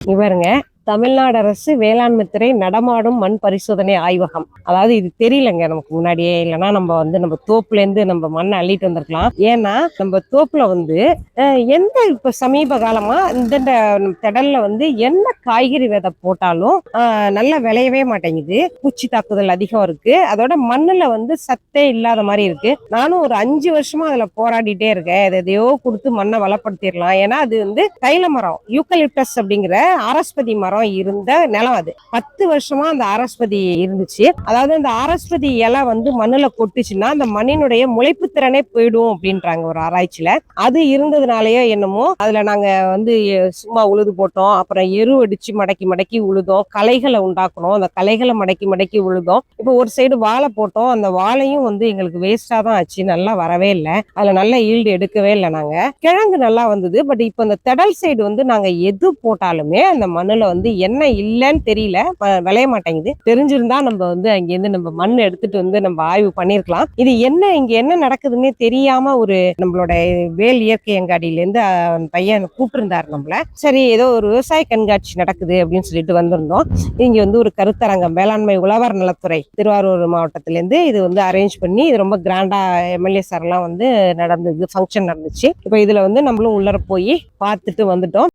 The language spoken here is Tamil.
இவருங்க தமிழ்நாடு அரசு வேளாண்மை துறை நடமாடும் மண் பரிசோதனை ஆய்வகம். அதாவது இது தெரியலங்க நமக்கு முன்னாடியே. இல்லைன்னா நம்ம தோப்புல இருந்து நம்ம மண்ணை அள்ளிட்டு வந்திருக்கலாம். ஏன்னா நம்ம தோப்புல எந்த இப்ப சமீப காலமா இந்த திடல்ல என்ன காய்கறி விதை போட்டாலும் நல்லா விளையவே மாட்டேங்குது. பூச்சி தாக்குதல் அதிகம் இருக்கு. அதோட மண்ணுல சத்தே இல்லாத மாதிரி இருக்கு. நானும் ஒரு 5 வருஷமா அதுல போராடிட்டே இருக்கேன். எதையோ கொடுத்து மண்ணை வளப்படுத்திடலாம். ஏன்னா அது தைல மரம், யூக்கலிப்டஸ் அப்படிங்கிற ஆரஸ்பதி மரம் இருந்த நிலம். அது 10 வருஷமா அந்த ஆரஸ்பதி இருந்துச்சு. அதாவது அந்த ஆரஸ்பதி இலை மண்ணுல கொட்டுச்சுன்னா அந்த மண்ணினுடைய முளைப்பு திறனே போயிடும் அப்படின்றாங்க ஒரு ஆராய்ச்சியில. அது இருந்ததுனாலயோ என்னமோ அதுல நாங்க சும்மா உழுது போட்டோம். அப்புறம் எரு அடிச்சு மடக்கி மடக்கி உழுதோம். களைகளை உண்டாக்கணும். அந்த களைகளை மடக்கி மடக்கி உழுதோம். இப்போ ஒரு சைடு வாழை போட்டோம். அந்த வாழையும் எங்களுக்கு வேஸ்டா தான் ஆச்சு. நல்லா வரவே இல்லை. அதுல நல்ல ஈல்டு எடுக்கவே இல்லை. நாங்க கிழங்கு நல்லா வந்தது. பட் இப்போ இந்த திடல் சைடு நாங்க எது போட்டாலுமே அந்த மண்ணுல என்ன இல்லைன்னு தெரியல, விளைய மாட்டேங்குது. தெரிஞ்சிருந்தா நம்ம அங்கிருந்து நம்ம மண் எடுத்துட்டு நம்ம ஆய்வு பண்ணிருக்கலாம். இது இங்க என்ன நடக்குதுன்னே தெரியாம நம்மளோட வேல் இயற்கை அங்காடியில இருந்து பையன் கூப்பிட்டுருந்தாரு நம்மள. சரி, ஏதோ ஒரு விவசாய கண்காட்சி நடக்குது அப்படின்னு சொல்லிட்டு வந்திருந்தோம். இங்க ஒரு கருத்தரங்கம், வேளாண்மை உழவர் நலத்துறை திருவாரூர் மாவட்டத்தில இருந்து இது அரேஞ்ச் பண்ணி இது ரொம்ப கிராண்டா எம்எல்ஏ சார் எல்லாம் நடந்தது, ஃபங்க்ஷன் நடந்துச்சு. இப்ப இதுல நம்மளும் உள்ளர போய் பார்த்துட்டு வந்துட்டோம்.